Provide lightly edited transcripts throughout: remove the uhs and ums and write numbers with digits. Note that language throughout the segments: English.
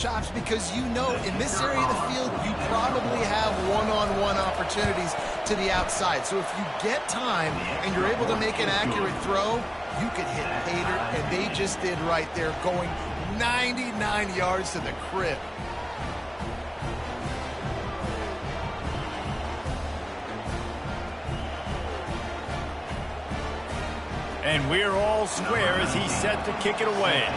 Chops, because you know in this area of the field you probably have one-on-one opportunities to the outside. So if you get time and you're able to make an accurate throw, you could hit Hader, and they just did right there, going 99 yards to the crib. And we're all square as he's set to kick it away.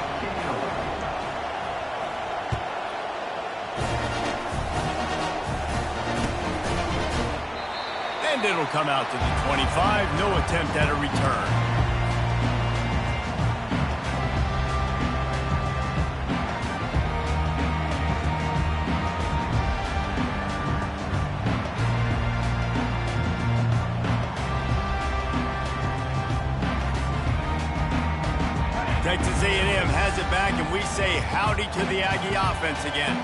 And it'll come out to the 25. No attempt at a return. Texas A&M has it back, and we say howdy to the Aggie offense again.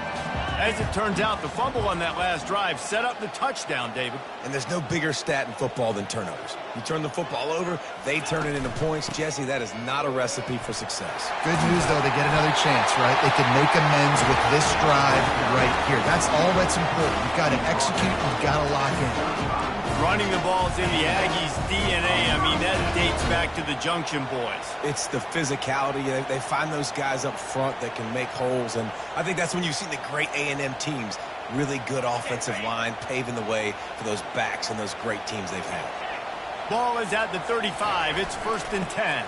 As it turns out, the fumble on that last drive set up the touchdown, David. And there's no bigger stat in football than turnovers. You turn the football over, they turn it into points. Jesse, that is not a recipe for success. Good news, though, they get another chance, right? They can make amends with this drive right here. That's all that's important. You've got to execute, you've got to lock in. Running the ball's in the Aggies' DNA. I mean, that dates back to the Junction boys. It's the physicality. They find those guys up front that can make holes, and I think that's when you've seen the great A&M teams. Really good offensive line, paving the way for those backs and those great teams they've had. Ball is at the 35. It's 1st and 10.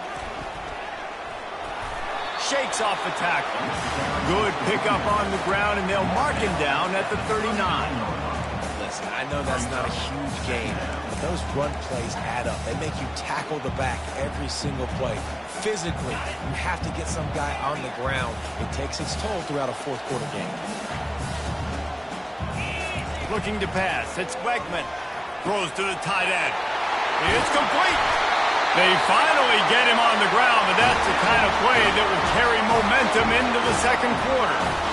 Shakes off the tackle. Good pickup on the ground, and they'll mark him down at the 39. Listen, I know that's not a huge game, but those run plays add up. They make you tackle the back every single play. Physically, you have to get some guy on the ground. It takes its toll throughout a fourth-quarter game. Looking to pass. It's Wegman. Throws to the tight end. It's complete. They finally get him on the ground, but that's the kind of play that will carry momentum into the second quarter.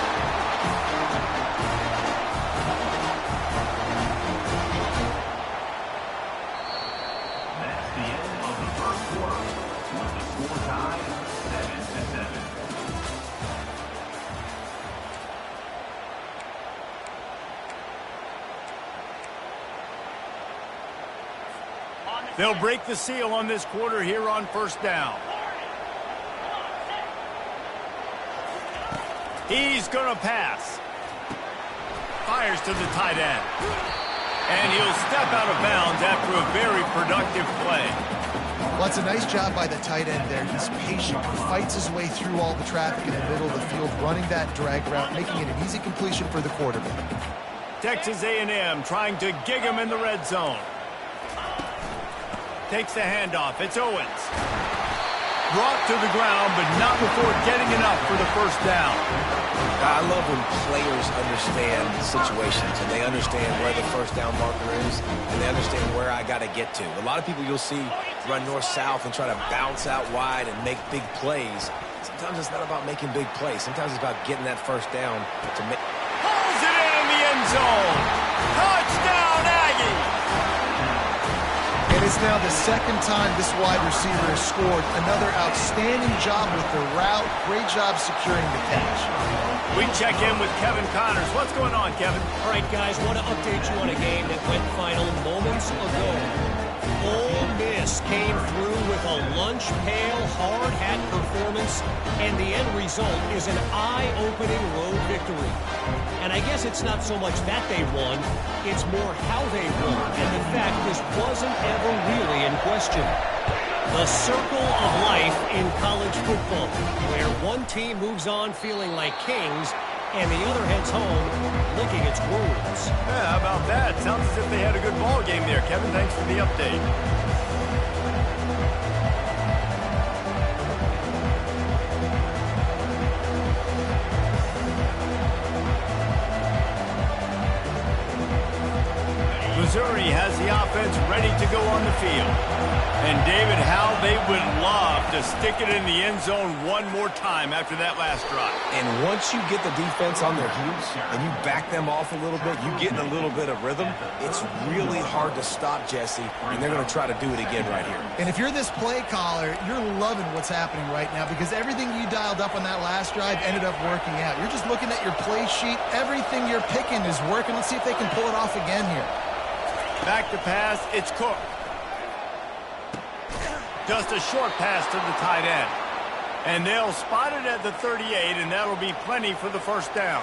They'll break the seal on this quarter here on 1st down. He's going to pass. Fires to the tight end. And he'll step out of bounds after a very productive play. Well, it's a nice job by the tight end there. He's patient, fights his way through all the traffic in the middle of the field, running that drag route, making it an easy completion for the quarterback. Texas A&M trying to gig him in the red zone. Takes the handoff. It's Owens. Brought to the ground, but not before getting enough for the 1st down. I love when players understand situations, and they understand where the 1st down marker is, and they understand where I got to get to. A lot of people you'll see run north-south and try to bounce out wide and make big plays. Sometimes it's not about making big plays. Sometimes it's about getting that 1st down to make. Pulls it in the end zone. Touchdown, Aggie! And it's now the second time this wide receiver has scored. Another outstanding job with the route. Great job securing the catch. We check in with Kevin Connors. What's going on, Kevin? All right, guys, want to update you on a game that went final moments ago. Ole Miss came through with a lunch pail, hard hat performance, and the end result is an eye-opening road victory. And I guess it's not so much that they won, it's more how they won, and the fact this wasn't ever really in question. The circle of life in college football, where one team moves on feeling like kings, and the other heads home licking its wounds. Yeah, how about that? Sounds as if they had a good ball game there. Kevin, thanks for the update. Missouri has the offense ready to go on the field. And, David, how they would love to stick it in the end zone one more time after that last drive. And once you get the defense on their heels and you back them off a little bit, you get in a little bit of rhythm, it's really hard to stop, Jesse, and they're going to try to do it again right here. And if you're this play caller, you're loving what's happening right now because everything you dialed up on that last drive ended up working out. You're just looking at your play sheet. Everything you're picking is working. Let's see if they can pull it off again here. Back to pass, it's Cook. Just a short pass to the tight end. And they'll spot it at the 38, and that'll be plenty for the first down.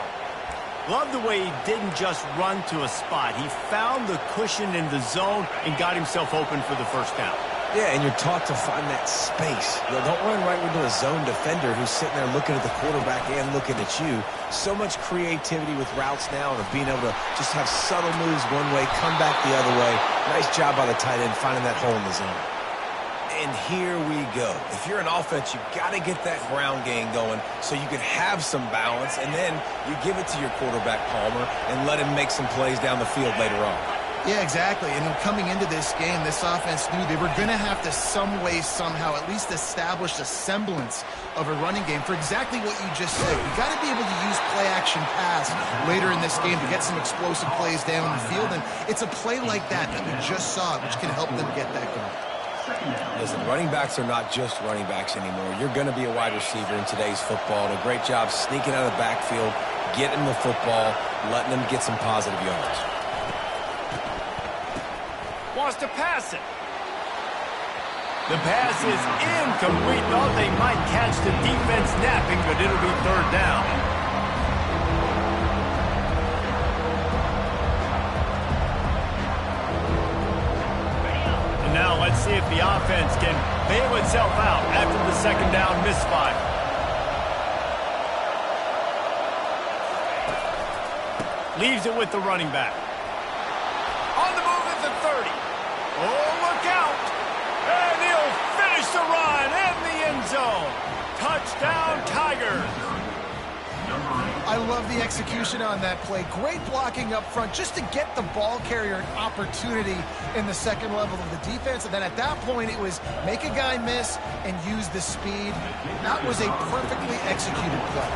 Love the way he didn't just run to a spot. He found the cushion in the zone and got himself open for the first down. Yeah, and you're taught to find that space. You know, don't run right into a zone defender who's sitting there looking at the quarterback and looking at you. So much creativity with routes now and of being able to just have subtle moves one way, come back the other way. Nice job by the tight end finding that hole in the zone. And here we go. If you're an offense, you've got to get that ground game going so you can have some balance, and then you give it to your quarterback, Palmer, and let him make some plays down the field later on. Yeah, exactly. And coming into this game, this offense knew they were going to have to some way, somehow, at least establish a semblance of a running game for exactly what you just said. You got to be able to use play-action pass later in this game to get some explosive plays down the field, and it's a play like that we just saw, which can help them get that going. Listen, running backs are not just running backs anymore. You're going to be a wide receiver in today's football. And a great job sneaking out of the backfield, getting the football, letting them get some positive yards. Wants to pass it. The pass is incomplete. Thought they might catch the defense napping, but it'll be third down. Now let's see if the offense can bail itself out after the second down misfire. Leaves it with the running back. On the move at the 30. Oh, look out. And he'll finish the run in the end zone. Touchdown, Tigers. I love the execution on that play. Great blocking up front just to get the ball carrier an opportunity in the second level of the defense. And then at that point, it was make a guy miss and use the speed. That was a perfectly executed play.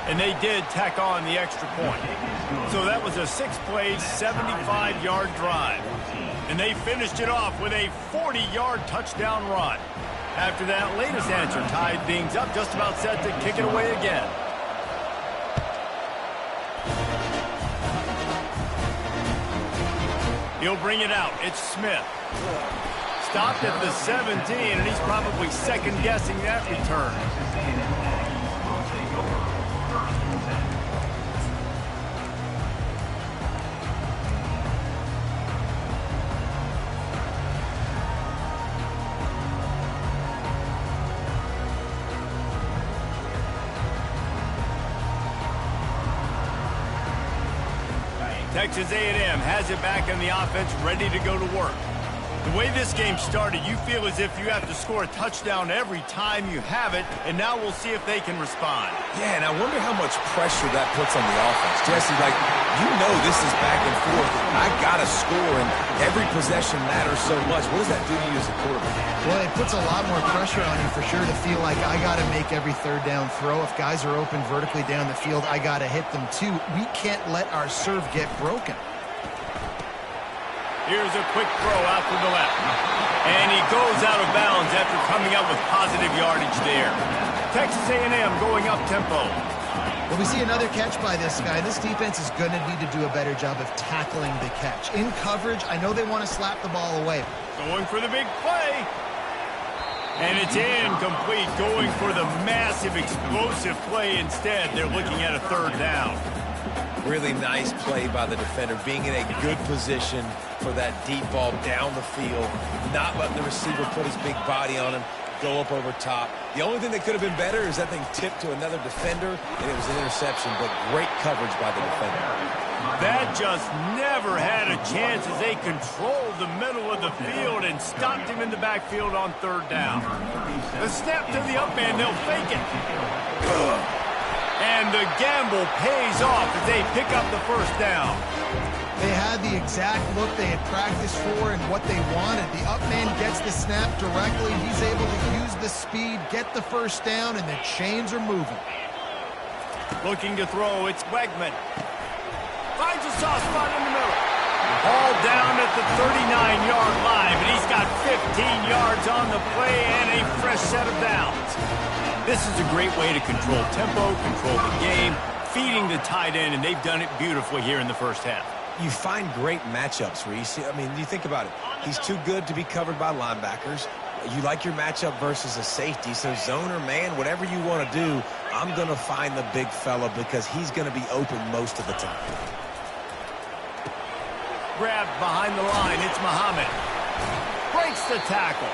And they did tack on the extra point. So that was a 6-play, 75-yard drive. And they finished it off with a 40-yard touchdown run. After that latest answer tied things up, just about set to kick it away again. He'll bring it out. It's Smith. Stopped at the 17, and he's probably second-guessing that return. Texas A&M has it back in the offense, ready to go to work. The way this game started, you feel as if you have to score a touchdown every time you have it, and now we'll see if they can respond. Yeah, and I wonder how much pressure that puts on the offense. Jesse, like, you know this is back and forth. I got to score, and every possession matters so much. What does that do to you as a quarterback? Well, it puts a lot more pressure on you for sure to feel like I got to make every third down throw. If guys are open vertically down the field, I got to hit them too. We can't let our serve get broken. Here's a quick throw out to the left. And he goes out of bounds after coming up with positive yardage there. Texas A&M going up tempo. Well, we see another catch by this guy. This defense is going to need to do a better job of tackling the catch. In coverage, I know they want to slap the ball away. Going for the big play. And it's incomplete. Going for the massive explosive play instead. They're looking at a third down. Really nice play by the defender, being in a good position for that deep ball down the field, not letting the receiver put his big body on him, go up over top. The only thing that could have been better is that thing tipped to another defender, and it was an interception, but great coverage by the defender. That just never had a chance as they controlled the middle of the field and stopped him in the backfield on third down. The snap to the up man, they'll fake it. And the gamble pays off as they pick up the first down. They had the exact look they had practiced for and what they wanted. The up man gets the snap directly. He's able to use the speed, get the first down, and the chains are moving. Looking to throw, it's Wegman. Finds a soft spot in the middle. All down at the 39-yard line, but he's got 15 yards on the play and a fresh set of downs. This is a great way to control tempo, control the game, feeding the tight end, and they've done it beautifully here in the first half. You find great matchups where you see, you think about it. He's too good to be covered by linebackers. You like your matchup versus a safety, so zone or man, whatever you want to do, I'm going to find the big fella because he's going to be open most of the time. Grabbed behind the line, it's Muhammad. Breaks the tackle.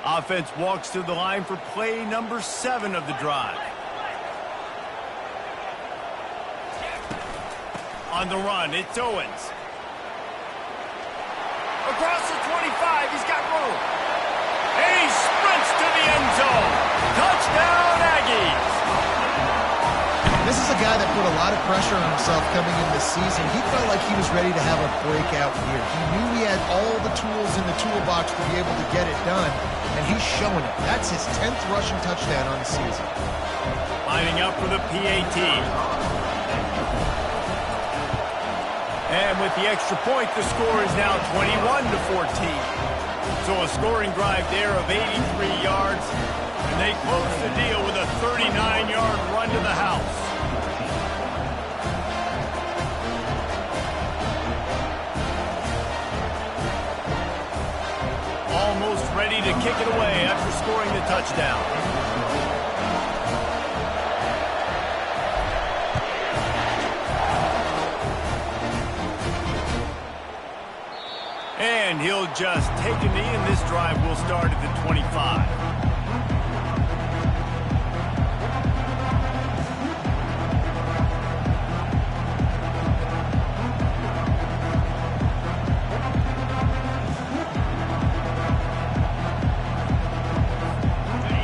Offense walks to the line for play number 7 of the drive. On the run, it's Owens. Across the 25, he's got room. And he sprints to the end zone. Touchdown, Aggies. This is a guy that put a lot of pressure on himself coming in this season. He felt like he was ready to have a breakout year. He knew he had all the tools in the toolbox to be able to get it done, and he's showing it. That's his 10th rushing touchdown on the season. Lining up for the PAT. And with the extra point, the score is now 21-14. So a scoring drive there of 83 yards, and they close the deal with a 39-yard run to the house. Almost ready to kick it away after scoring the touchdown. And he'll just take a knee, and this drive will start at the 25.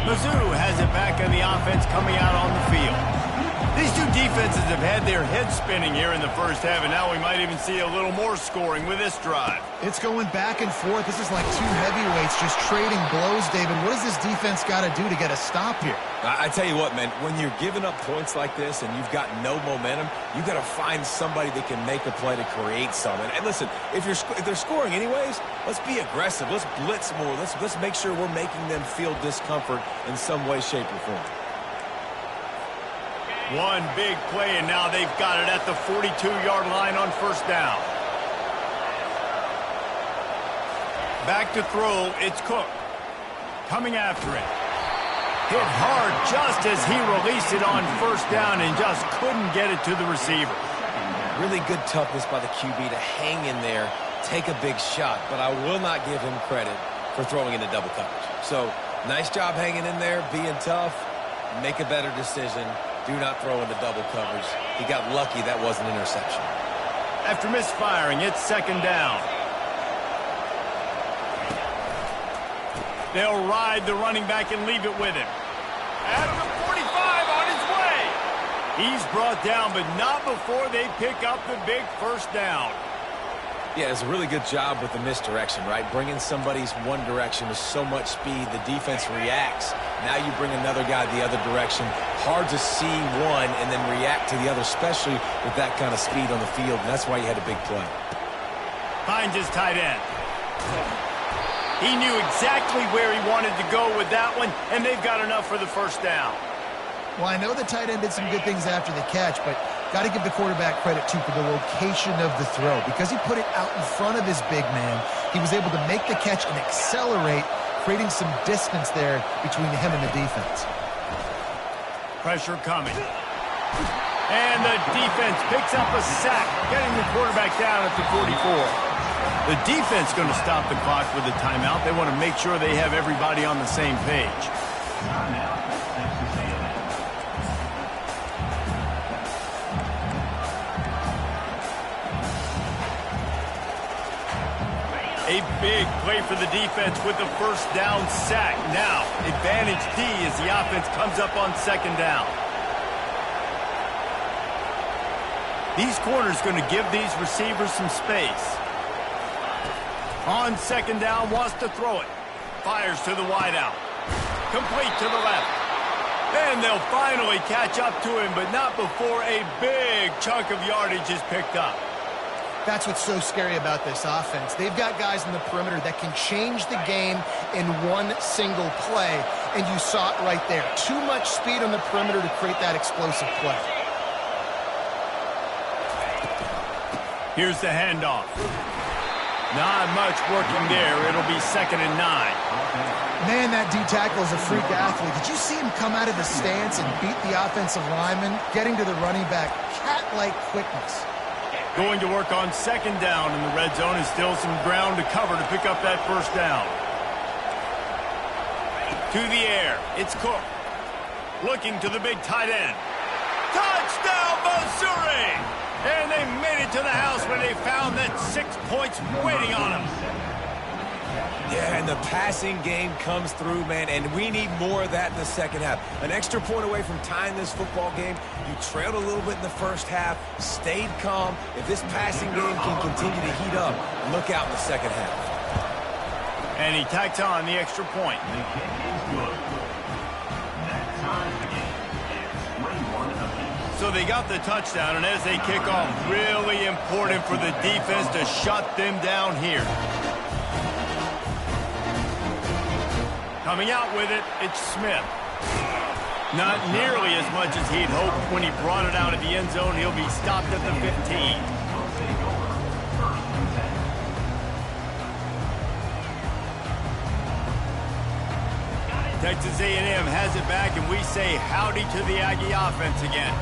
Mizzou has it back on the offense coming out on the field. These two defenses have had their heads spinning here in the first half, and now we might even see a little more scoring with this drive. It's going back and forth. This is like two heavyweights just trading blows, David. What does this defense got to do to get a stop here? I tell you what, man, when you're giving up points like this and you've got no momentum, you got to find somebody that can make a play to create something. And listen, if they're scoring anyways, let's be aggressive. Let's blitz more. Let's make sure we're making them feel discomfort in some way, shape, or form. One big play, and now they've got it at the 42-yard line on first down. Back to throw, it's Cook. Coming after it. Hit hard just as he released it on first down and just couldn't get it to the receiver. Really good toughness by the QB to hang in there, take a big shot, but I will not give him credit for throwing into double coverage. So, nice job hanging in there, being tough, make a better decision. Do not throw into double coverage. He got lucky that wasn't an interception. After misfiring, it's second down. They'll ride the running back and leave it with him. At the 45 on his way. He's brought down, but not before they pick up the big first down. Yeah, it's a really good job with the misdirection, right? Bringing somebody's one direction with so much speed, the defense reacts. Now you bring another guy the other direction. Hard to see one and then react to the other, especially with that kind of speed on the field, and that's why you had a big play. Finds his tight end. He knew exactly where he wanted to go with that one, and they've got enough for the first down. Well, I know the tight end did some good things after the catch, but got to give the quarterback credit, too, for the location of the throw. Because he put it out in front of his big man, he was able to make the catch and accelerate, creating some distance there between him and the defense. Pressure coming. And the defense picks up a sack, getting the quarterback down at the 44. The defense going to stop the clock with a timeout. They want to make sure they have everybody on the same page. A big play for the defense with the first down sack. Now, advantage D as the offense comes up on second down. These corners going to give these receivers some space. On second down, wants to throw it. Fires to the wideout. Complete to the left. And they'll finally catch up to him, but not before a big chunk of yardage is picked up. That's what's so scary about this offense. They've got guys in the perimeter that can change the game in one single play, and you saw it right there. Too much speed on the perimeter to create that explosive play. Here's the handoff. Not much working there. It'll be 2nd and 9. Man, that D-tackle is a freak athlete. Did you see him come out of the stance and beat the offensive lineman, getting to the running back? Cat-like quickness. Going to work on second down in the red zone, and still some ground to cover to pick up that first down. To the air. It's Cook. Looking to the big tight end. Touchdown, Missouri! And they made it to the house when they found that 6 points waiting on them. Yeah, and the passing game comes through, man, and we need more of that in the second half. An extra point away from tying this football game. You trailed a little bit in the first half, stayed calm. If this passing game can continue to heat up, look out in the second half. And he tacks on the extra point. So they got the touchdown, and as they kick off, really important for the defense to shut them down here. Coming out with it, it's Smith. Not nearly as much as he'd hoped when he brought it out of the end zone. He'll be stopped at the 15. Texas A&M has it back, and we say howdy to the Aggie offense again.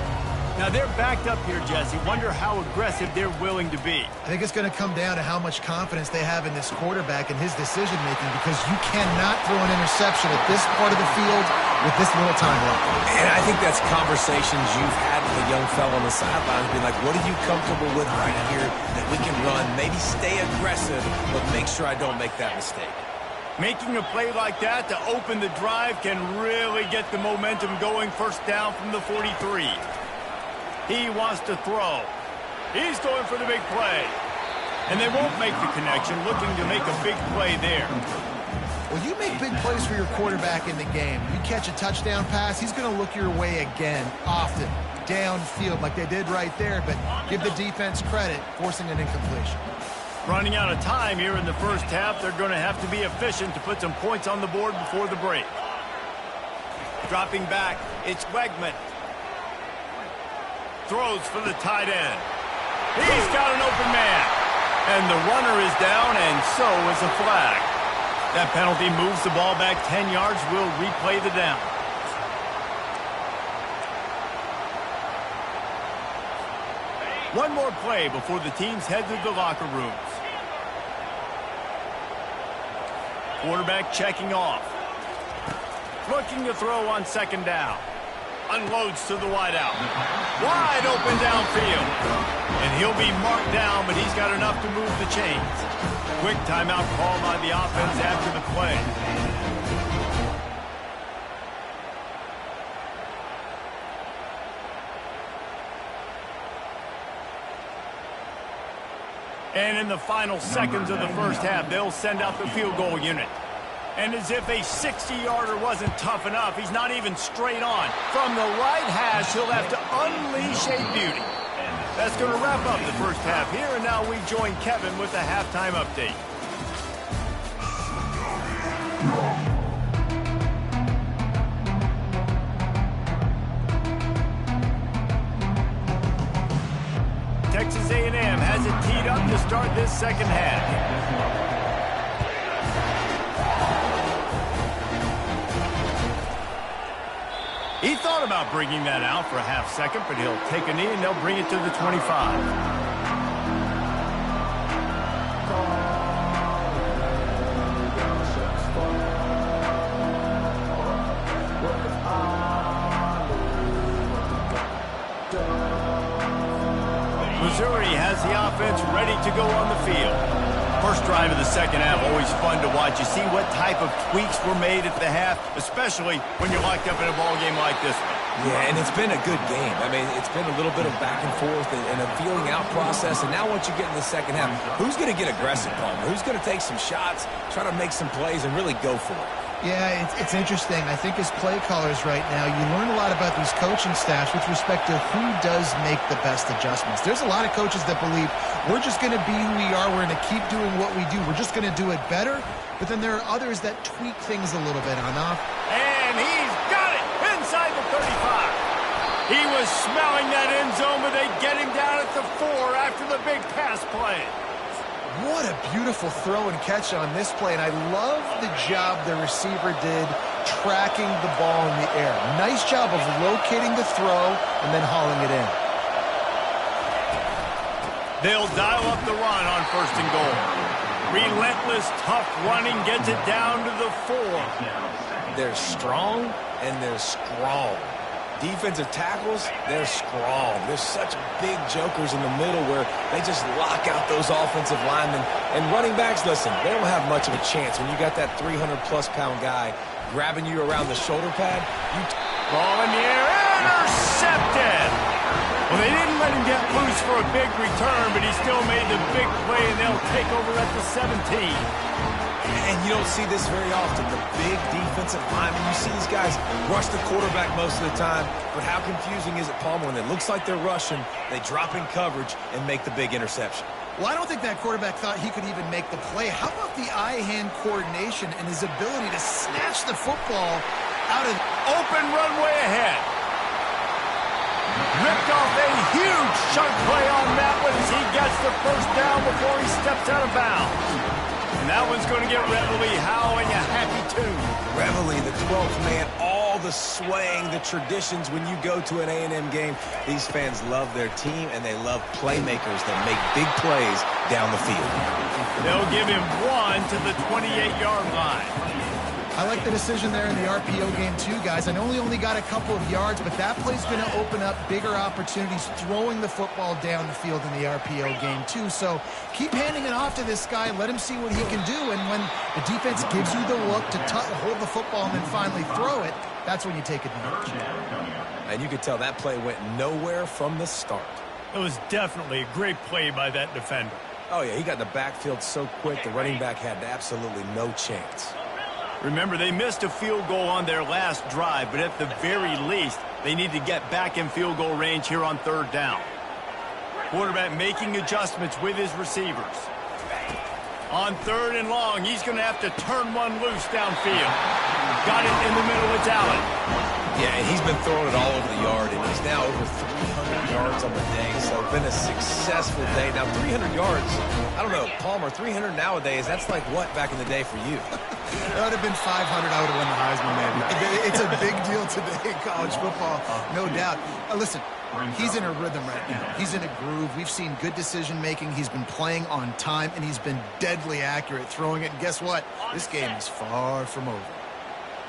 Now, they're backed up here, Jesse. Wonder how aggressive they're willing to be. I think it's going to come down to how much confidence they have in this quarterback and his decision-making, because you cannot throw an interception at this part of the field with this little time left. And I think that's conversations you've had with a young fellow on the sidelines, being like, what are you comfortable with right here that we can run? Maybe stay aggressive, but make sure I don't make that mistake. Making a play like that to open the drive can really get the momentum going. First down from the 43. He wants to throw. He's going for the big play. And they won't make the connection, looking to make a big play there. Well, you make big plays for your quarterback in the game. You catch a touchdown pass, he's going to look your way again, often, downfield like they did right there, but give the defense credit, forcing an incompletion. Running out of time here in the first half, they're going to have to be efficient to put some points on the board before the break. Dropping back, it's Wegman. Throws for the tight end. He's got an open man. And the runner is down, and so is a flag. That penalty moves the ball back 10 yards. We'll replay the down. One more play before the teams head to the locker rooms. Quarterback checking off. Looking to throw on second down. Unloads to the wideout. Wide open downfield. And he'll be marked down, but he's got enough to move the chains. Quick timeout call by the offense after the play. And in the final seconds of the first half, they'll send out the field goal unit. And as if a 60-yarder wasn't tough enough, he's not even straight on. From the right hash, he'll have to unleash a beauty. That's going to wrap up the first half here, and now we join Kevin with the halftime update. Texas A&M has it teed up to start this second half. He thought about bringing that out for a half second, but he'll take a knee and they'll bring it to the 25. Missouri has the offense ready to go on the field. First drive of the second half, always fun to watch. You see what type of tweaks were made at the half, especially when you're locked up in a ball game like this one. Yeah, and it's been a good game. I mean, it's been a little bit of back and forth and a feeling out process. And now once you get in the second half, who's going to get aggressive, Palmer? Who's going to take some shots, try to make some plays, and really go for it? Yeah, it's interesting. I think as play callers right now, you learn a lot about these coaching staffs with respect to who does make the best adjustments. There's a lot of coaches that believe we're just going to be who we are. We're going to keep doing what we do. We're just going to do it better. But then there are others that tweak things a little bit on off. And he's got it inside the 35. He was smelling that end zone, but they get him down at the 4 after the big pass play. What a beautiful throw and catch on this play, and I love the job the receiver did tracking the ball in the air. Nice job of locating the throw and then hauling it in. They'll dial up the run on 1st and goal. Relentless, tough running gets it down to the 4. They're strong and they're strong. Defensive tackles, they're strong. There's such big jokers in the middle where they just lock out those offensive linemen. And running backs, listen, they don't have much of a chance when you got that 300-plus-pound guy grabbing you around the shoulder pad. Ball in the air, intercepted! Well, they didn't let him get loose for a big return, but he still made the big play, and they'll take over at the 17. And you don't see this very often, the big defensive linemen. You see these guys rush the quarterback most of the time, but how confusing is it, Palmer, when it looks like they're rushing, they drop in coverage and make the big interception? Well, I don't think that quarterback thought he could even make the play. How about the eye-hand coordination and his ability to snatch the football out of open runway ahead? Ripped off a huge chunk play on that one as he gets the first down before he steps out of bounds. And that one's going to get Reveille howling a happy tune. Reveille, the 12th man, all the swaying, the traditions when you go to an A&M game. These fans love their team, and they love playmakers that make big plays down the field. They'll give him 1 to the 28-yard line. I like the decision there in the RPO game too, guys. I know he only got a couple of yards, but that play's going to open up bigger opportunities throwing the football down the field in the RPO game too. So keep handing it off to this guy. Let him see what he can do. And when the defense gives you the look to hold the football and then finally throw it, that's when you take advantage. And you could tell that play went nowhere from the start. It was definitely a great play by that defender. Oh, yeah, he got in the backfield so quick, the running back had absolutely no chance. Remember, they missed a field goal on their last drive, but at the very least, they need to get back in field goal range here on 3rd down. Quarterback making adjustments with his receivers. On 3rd and long, he's going to have to turn one loose downfield. Got it in the middle, it's Allen. Yeah, and he's been throwing it all over the yard, and he's now over 300 yards on the day, so it's been a successful day. Now, 300 yards, I don't know, Palmer, 300 nowadays, that's like what back in the day for you? That would have been 500. I would have won the Heisman, maybe. It's a big deal today in college football, no doubt. Listen, he's in a rhythm right now. He's in a groove. We've seen good decision-making. He's been playing on time, and he's been deadly accurate throwing it. And guess what? This game is far from over.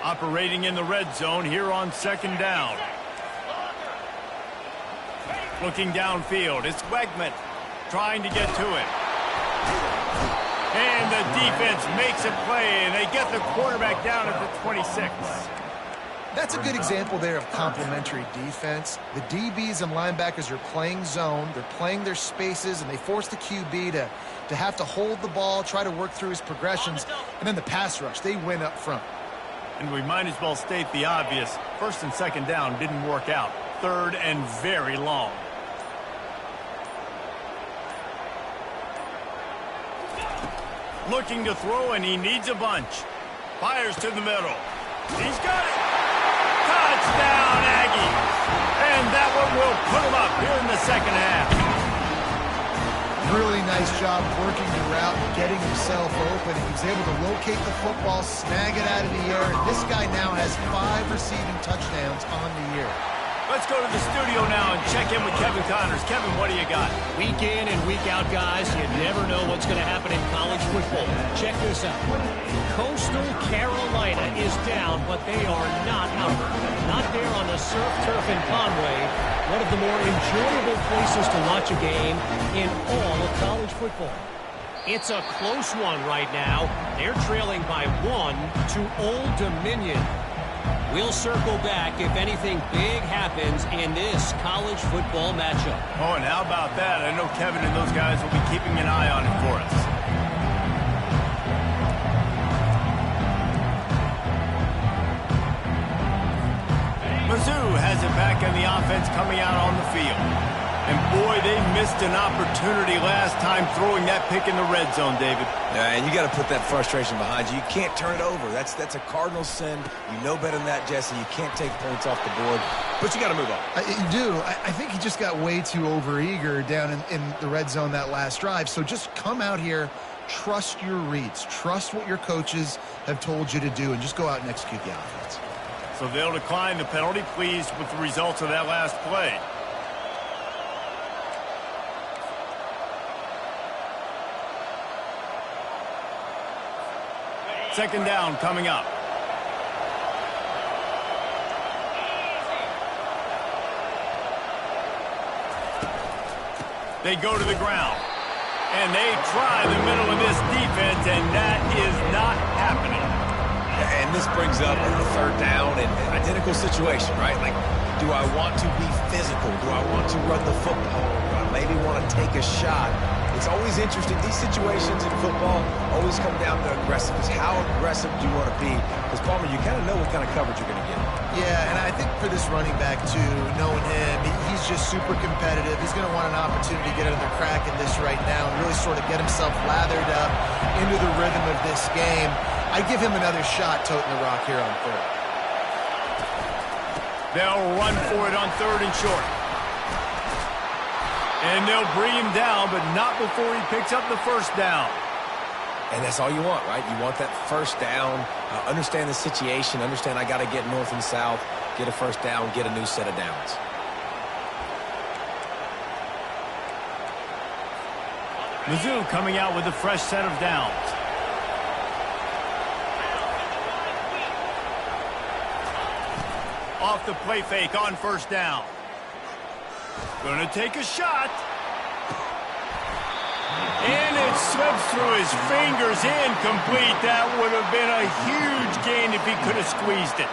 Operating in the red zone here on 2nd down. Looking downfield, it's Wegman trying to get to it. And the defense makes a play, and they get the quarterback down at the 26. That's a good example there of complementary defense. The DBs and linebackers are playing zone. They're playing their spaces, and they force the QB to have to hold the ball, try to work through his progressions. And then the pass rush, they win up front. And we might as well state the obvious. 1st and 2nd down didn't work out. 3rd and very long. Looking to throw, and he needs a bunch. Fires to the middle. He's got it. Touchdown, Aggies. And that one will put him up here in the 2nd half. Really nice job working the route and getting himself open. He was able to locate the football, snag it out of the air, and this guy now has 5 receiving touchdowns on the year. Let's go to the studio now and check in with Kevin Connors. Kevin, what do you got? Week in and week out, guys, you never know what's going to happen in college football. Check this out. Coastal Carolina is down, but they are not out. Not there on the surf turf in Conway, one of the more enjoyable places to watch a game in all of college football. It's a close one right now. They're trailing by 1 to Old Dominion. We'll circle back if anything big happens in this college football matchup. Oh, and how about that? I know Kevin and those guys will be keeping an eye on it for us. Mizzou has it back in the offense coming out on the field. And boy, they missed an opportunity last time throwing that pick in the red zone, David. Yeah, and you got to put that frustration behind you. You can't turn it over. That's a cardinal sin. You know better than that, Jesse. You can't take points off the board, but you got to move on. You do. I think he just got way too overeager down in the red zone that last drive. So just come out here, trust your reads, trust what your coaches have told you to do, and just go out and execute the offense. So they'll decline the penalty, pleased with the results of that last play. Second down coming up. They go to the ground. And they try the middle of this defense, and that is not happening. And this brings up a third down and an identical situation, right? Like, do I want to be physical? Do I want to run the football? Do I maybe want to take a shot? It's always interesting. These situations in football always come down to aggressiveness. How aggressive do you want to be? Because, Palmer, you kind of know what kind of coverage you're going to get. Yeah, and I think for this running back, too, knowing him, he's just super competitive. He's going to want an opportunity to get another crack at this right now and really sort of get himself lathered up into the rhythm of this game. I give him another shot toting the rock here on third. They'll run for it on third and short. And they'll bring him down, but not before he picks up the first down. And that's all you want, right? You want that first down, understand the situation, understand I got to get north and south, get a first down, get a new set of downs. Mizzou coming out with a fresh set of downs. Off the play fake on first down. Going to take a shot. And it slips through his fingers, incomplete. That would have been a huge gain if he could have squeezed it.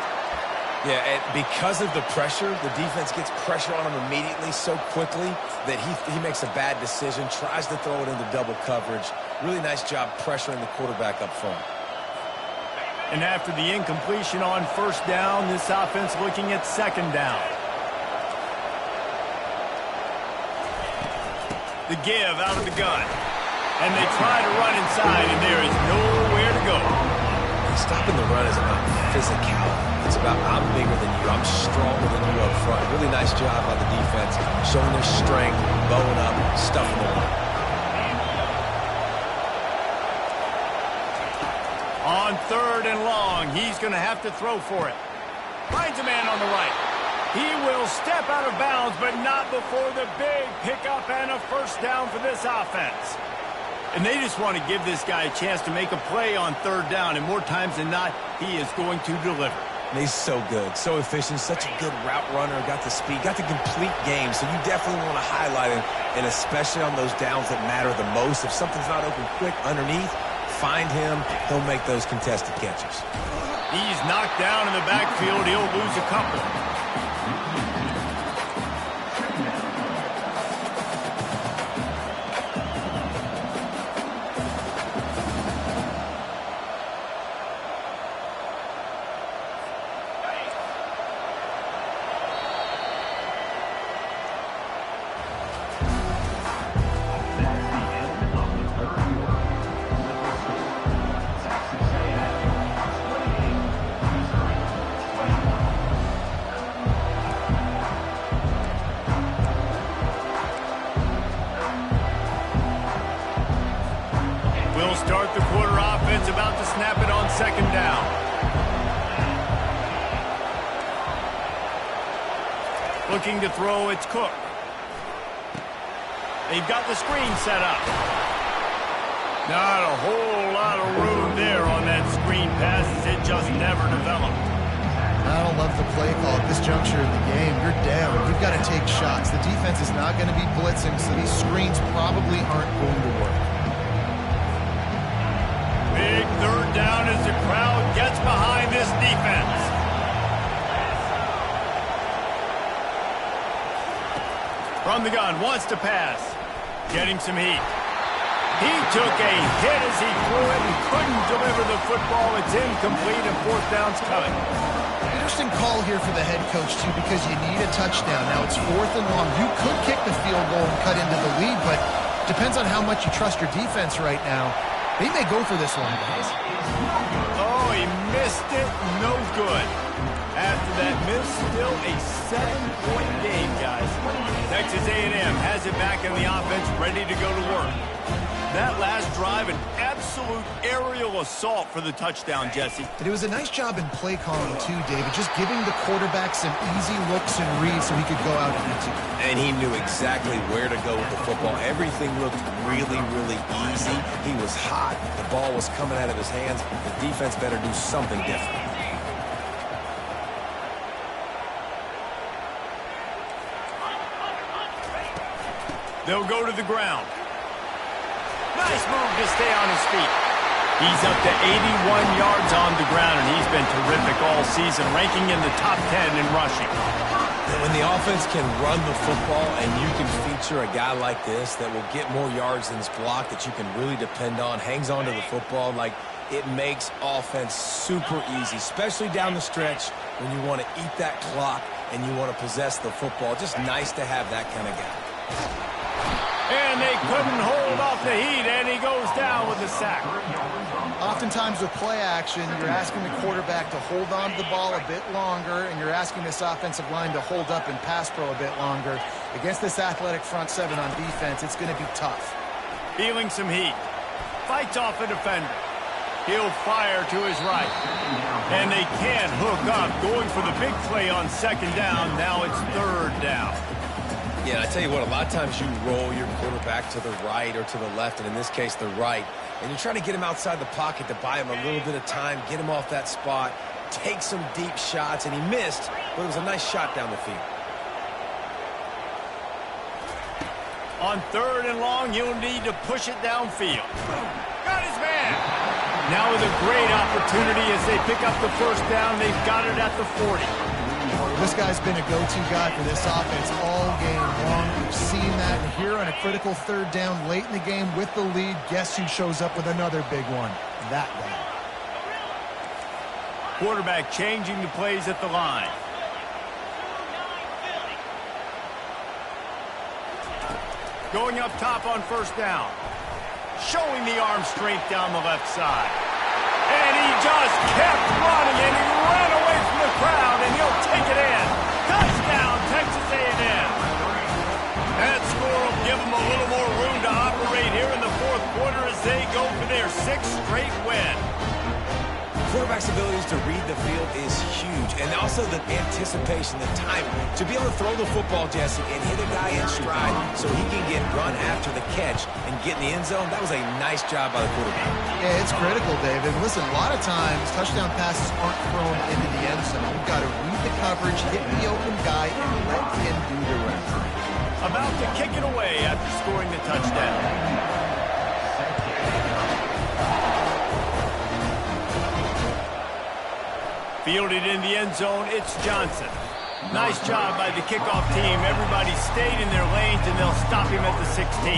Yeah, and because of the pressure, the defense gets pressure on him immediately so quickly that he makes a bad decision, tries to throw it into double coverage. Really nice job pressuring the quarterback up front. And after the incompletion on first down, this offense looking at second down. The give out of the gun. And they try to run inside, and there is nowhere to go. Stopping the run is about physicality. It's about I'm bigger than you. I'm stronger than you up front. Really nice job by the defense, showing their strength, bowing up, stuffing the run. On third and long, he's going to have to throw for it. Finds a man on the right. He will step out of bounds, but not before the big pickup and a first down for this offense. And they just want to give this guy a chance to make a play on third down, and more times than not, he is going to deliver. And he's so good, so efficient, such a good route runner, got the speed, got the complete game, so you definitely want to highlight him, and especially on those downs that matter the most. If something's not open quick underneath, find him, he'll make those contested catches. He's knocked down in the backfield. He'll lose a couple. Start the quarter offense, about to snap it on second down. Looking to throw, it's Cook. They've got the screen set up. Not a whole lot of room there on that screen pass, as it just never developed. I don't love the play call at this juncture in the game. You're down. You've got to take shots. The defense is not going to be blitzing, so these screens probably aren't going to work. third down as the crowd gets behind this defense. From the gun, wants to pass. Getting some heat. He took a hit as he threw it and couldn't deliver the football. It's incomplete and fourth down's coming. Interesting call here for the head coach, too, because you need a touchdown. Now it's 4th and long. You could kick the field goal and cut into the lead, but depends on how much you trust your defense right now. They may go for this one, guys. Oh, he missed it. No good. After that miss, still a 7-point game, guys. Texas A&M has it back in the offense, ready to go to work. That last drive, an absolute aerial assault for the touchdown, Jesse. And it was a nice job in play calling, too, David, just giving the quarterback some easy looks and reads so he could go out and execute. And he knew exactly where to go with the football. Everything looked really, really easy. He was hot. The ball was coming out of his hands. The defense better do something different. They'll go to the ground. Nice move to stay on his feet. He's up to 81 yards on the ground, and he's been terrific all season, ranking in the top 10 in rushing. When the offense can run the football and you can feature a guy like this that will get more yards than his block that you can really depend on, hangs on to the football, like it makes offense super easy, especially down the stretch when you want to eat that clock and you want to possess the football. Just nice to have that kind of guy. And they couldn't hold off the heat, and he goes down with a sack. Oftentimes with play action, you're asking the quarterback to hold on to the ball a bit longer, and you're asking this offensive line to hold up and pass pro a bit longer. Against this athletic front seven on defense, it's going to be tough. Feeling some heat. Fights off a defender. He'll fire to his right. And they can't hook up. Going for the big play on second down. Now it's third down. Yeah, I tell you what, a lot of times you roll your quarterback to the right or to the left, and in this case, the right, and you're trying to get him outside the pocket to buy him a little bit of time, get him off that spot, take some deep shots, and he missed, but it was a nice shot down the field. On third and long, he'll need to push it downfield. Got his man. Now with a great opportunity as they pick up the first down, they've got it at the 40. This guy's been a go-to guy for this offense all game long. We've seen that here on a critical third down late in the game with the lead. Guess who shows up with another big one? That guy. Quarterback changing the plays at the line. Going up top on first down. Showing the arm strength down the left side. And he just kept running, and he ran away from the crowd, and he'll take it in. Touchdown, Texas A&M. That score will give them a little more room to operate here in the fourth quarter as they go for their 6th straight win. Quarterback's abilities to read the field is huge, and also the anticipation, the time to be able to throw the football, Jesse, and hit a guy in stride so he can get run after the catch and get in the end zone. That was a nice job by the quarterback. Yeah, it's critical, David. Listen, a lot of times touchdown passes aren't thrown into the end zone. You've got to read the coverage, hit the open guy, and let him do the rest. About to kick it away after scoring the touchdown. Fielded in the end zone, it's Johnson. Nice job by the kickoff team. Everybody stayed in their lanes, and they'll stop him at the 16.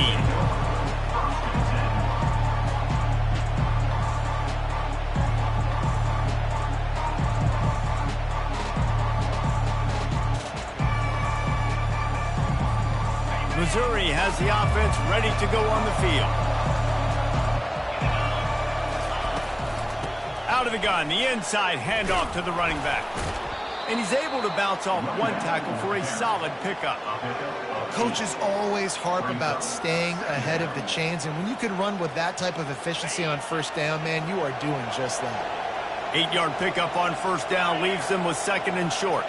Missouri has the offense ready to go on the field. Out of the gun, the inside handoff to the running back. And he's able to bounce off one tackle for a solid pickup. Coaches always harp about staying ahead of the chains, and when you can run with that type of efficiency on first down, man, you are doing just that. 8-yard pickup on first down leaves them with second and short.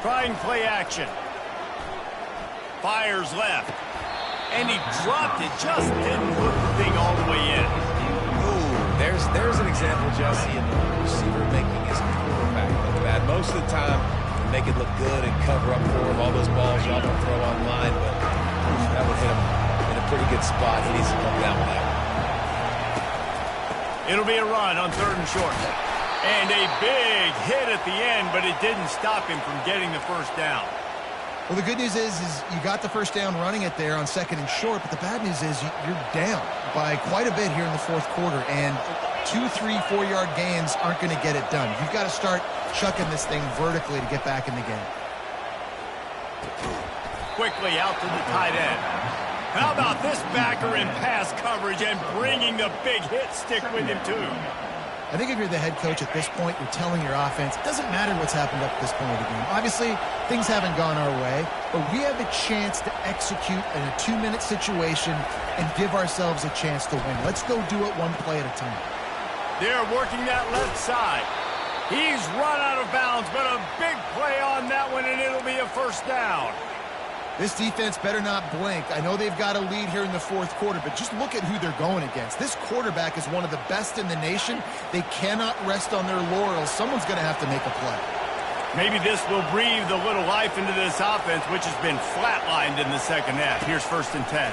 Trying play action. Fires left. And he dropped it, just didn't hook the thing all the way in. Ooh, there's an example, Jesse, of the receiver making his quarterback look bad. Most of the time, they make it look good and cover up for him. All those balls you often throw online, but that would hit him in a pretty good spot. He needs to come down with that. It'll be a run on 3rd and short. And a big hit at the end, but it didn't stop him from getting the first down. Well, the good news is you got the first down running it there on 2nd and short, but the bad news is you're down by quite a bit here in the 4th quarter, and 2, 3, 4-yard gains aren't going to get it done. You've got to start chucking this thing vertically to get back in the game. Quickly out to the tight end. How about this backer in pass coverage and bringing the big hit stick with him, too? I think if you're the head coach at this point, you're telling your offense, it doesn't matter what's happened up to this point of the game. Obviously, things haven't gone our way, but we have a chance to execute in a 2-minute situation and give ourselves a chance to win. Let's go do it one play at a time. They're working that left side. He's run out of bounds, but a big play on that one, and it'll be a first down. This defense better not blink. I know they've got a lead here in the 4th quarter, but just look at who they're going against. This quarterback is one of the best in the nation. They cannot rest on their laurels. Someone's going to have to make a play. Maybe this will breathe a little life into this offense, which has been flatlined in the 2nd half. Here's 1st and 10.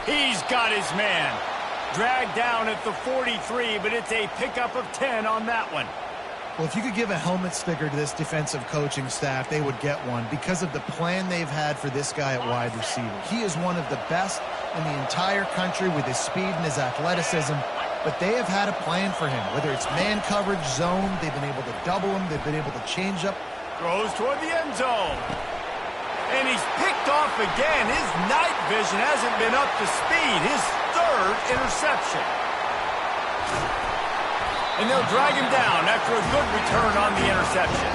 He's got his man. Dragged down at the 43, but it's a pickup of 10 on that one. Well, if you could give a helmet sticker to this defensive coaching staff, they would get one because of the plan they've had for this guy at wide receiver. He is one of the best in the entire country with his speed and his athleticism, but they have had a plan for him. Whether it's man coverage, zone, they've been able to double him, they've been able to change up. Throws toward the end zone. And he's picked off again. His night vision hasn't been up to speed. His 3rd interception. And they'll drag him down after a good return on the interception.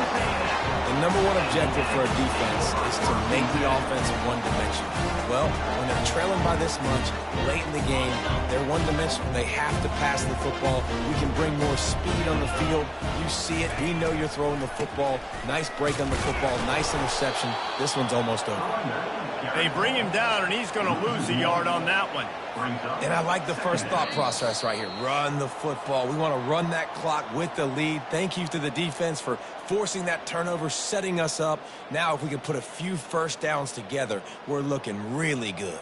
The number one objective for a defense is to make the offense one-dimensional. Well, when they're trailing by this much, late in the game, they're one-dimensional. They have to pass the football. We can bring more speed on the field. You see it. We know you're throwing the football. Nice break on the football. Nice interception. This one's almost over. They bring him down, and he's going to lose a yard on that one. And I like the first thought process right here. Run the football. We want to run that clock with the lead. Thank you to the defense for forcing that turnover, setting us up. Now, if we can put a few first downs together, we're looking really good.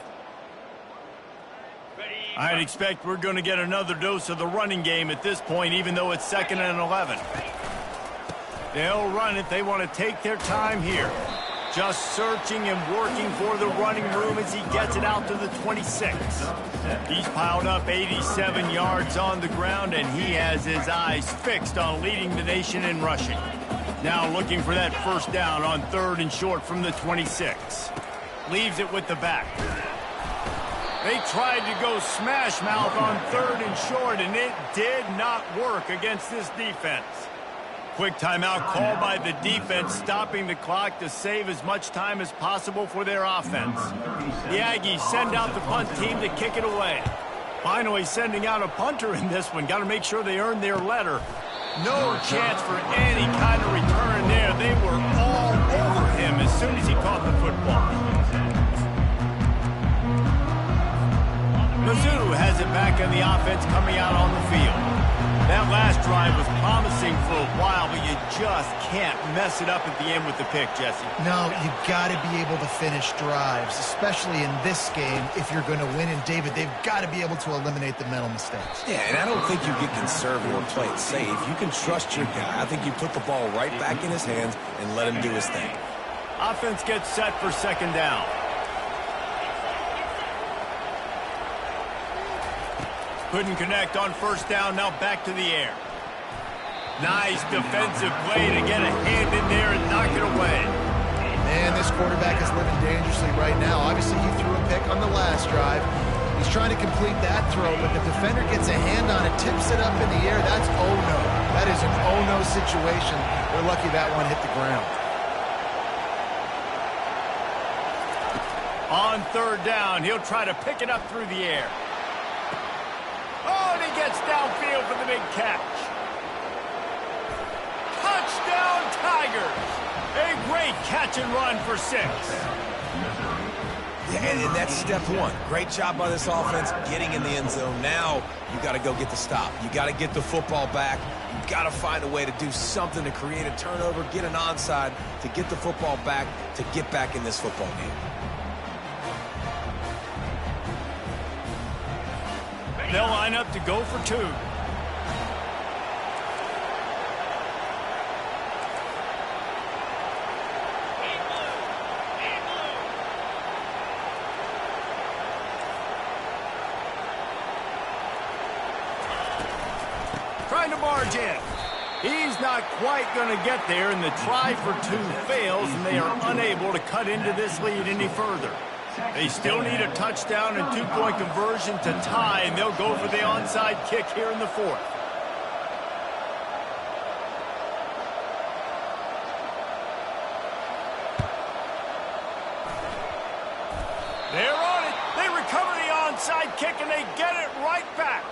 I'd expect we're going to get another dose of the running game at this point, even though it's 2nd and 11. They'll run it. They want to take their time here. Just searching and working for the running room as he gets it out to the 26. He's piled up 87 yards on the ground, and he has his eyes fixed on leading the nation in rushing. Now looking for that first down on 3rd and short from the 26. Leaves it with the back. They tried to go smash mouth on 3rd and short, and it did not work against this defense. Quick timeout called by the defense, stopping the clock to save as much time as possible for their offense. The Aggies send out the punt team to kick it away. Finally sending out a punter in this one. Got to make sure they earn their letter. No chance for any kind of return there. They were all over him as soon as he caught the football. Mizzou has it back in the offense coming out on the field. That last drive was promising for a while, but you just can't mess it up at the end with the pick, Jesse. No, you got to be able to finish drives, especially in this game. If you're going to win, and David, they've got to be able to eliminate the mental mistakes. Yeah, and I don't think you get conservative or play it safe. You can trust your guy. I think you put the ball right back in his hands and let him do his thing. Offense gets set for 2nd down. Couldn't connect on 1st down, now back to the air. Nice defensive play to get a hand in there and knock it away. Man, this quarterback is living dangerously right now. Obviously, he threw a pick on the last drive. He's trying to complete that throw, but the defender gets a hand on it, tips it up in the air. That's oh-no. That is an oh-no situation. They're lucky that one hit the ground. On 3rd down, he'll try to pick it up through the air. Oh, and he gets downfield for the big catch. Touchdown, Tigers! A great catch and run for 6. Yeah, and that's step one. Great job by this offense getting in the end zone. Now you got to go get the stop. You got to get the football back. You got to find a way to do something to create a turnover, get an onside, to get the football back, to get back in this football game. They'll line up to go for 2. Trying to barge in. He's not quite going to get there, and the try for 2 fails, and they are unable to cut into this lead any further. They still need a touchdown and 2-point conversion to tie, and they'll go for the onside kick here in the 4th. They're on it. They recover the onside kick, and they get it right back.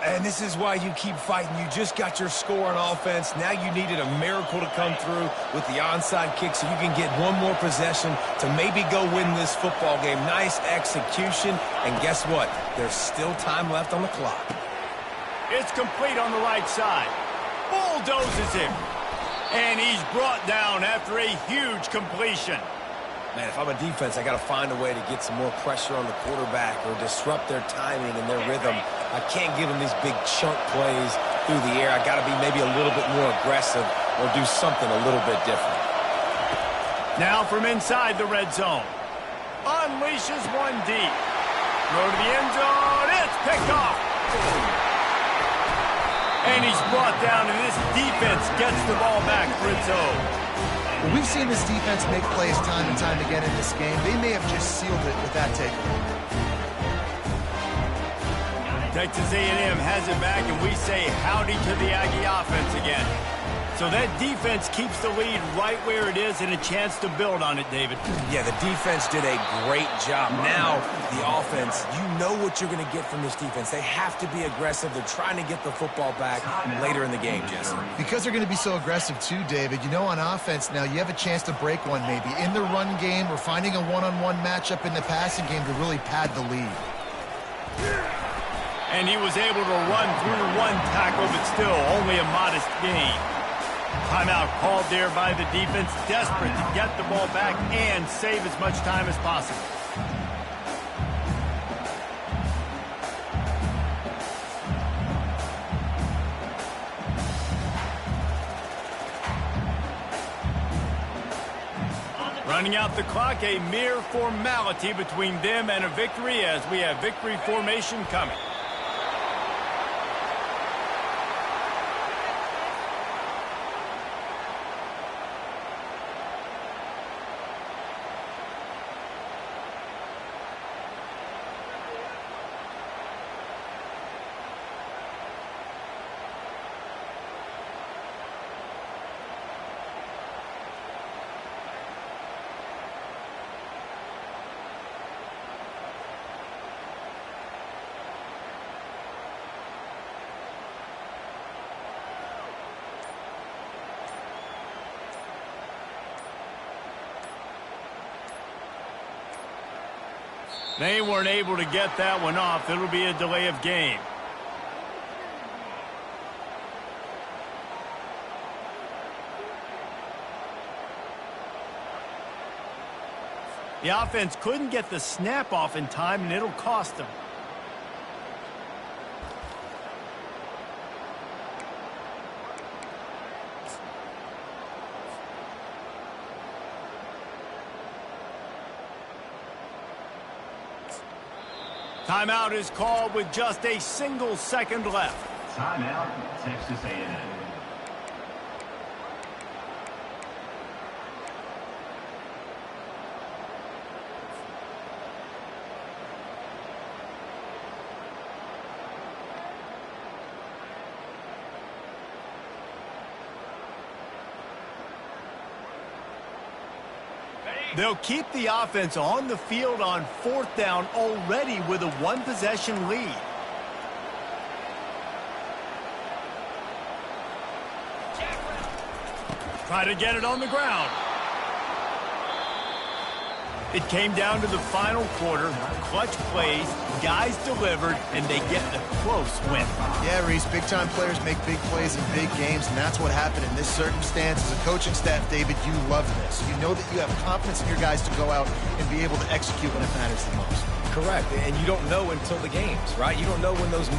And this is why you keep fighting. You just got your score on offense. Now you needed a miracle to come through with the onside kick so you can get one more possession to maybe go win this football game. Nice execution. And guess what? There's still time left on the clock. It's complete on the right side. Bulldozes him. And he's brought down after a huge completion. Man, if I'm a defense, I got to find a way to get some more pressure on the quarterback or disrupt their timing and their rhythm. I can't give them these big chunk plays through the air. I got to be maybe a little bit more aggressive or do something a little bit different. Now from inside the red zone. Unleashes one deep. Throw to the end zone. It's picked off. And he's brought down, and this defense gets the ball back for its own. Well, we've seen this defense make plays time and time again in this game. They may have just sealed it with that takeaway. Texas A&M has it back, and we say howdy to the Aggie offense again. So that defense keeps the lead right where it is and a chance to build on it, David. Yeah, the defense did a great job. Now, the offense, you know what you're going to get from this defense. They have to be aggressive. They're trying to get the football back later in the game, Jesse. Because they're going to be so aggressive too, David, you know, on offense now, you have a chance to break one maybe in the run game or finding a one-on-one matchup in the passing game to really pad the lead. And he was able to run through one tackle, but still only a modest gain. Timeout called there by the defense, desperate to get the ball back and save as much time as possible. Running out the clock, a mere formality between them and a victory as we have victory formation coming. They weren't able to get that one off. It'll be a delay of game. The offense couldn't get the snap off in time, and it'll cost them. Timeout is called with just a single second left. Timeout, Texas A&M. They'll keep the offense on the field on 4th down already with a one-possession lead. Try to get it on the ground. It came down to the final quarter, clutch plays, guys delivered, and they get the close win. Yeah, Reese, big-time players make big plays in big games, and that's what happened in this circumstance. As a coaching staff, David, you love this. You know that you have confidence in your guys to go out and be able to execute when it matters the most. Correct, and you don't know until the games, right? You don't know when those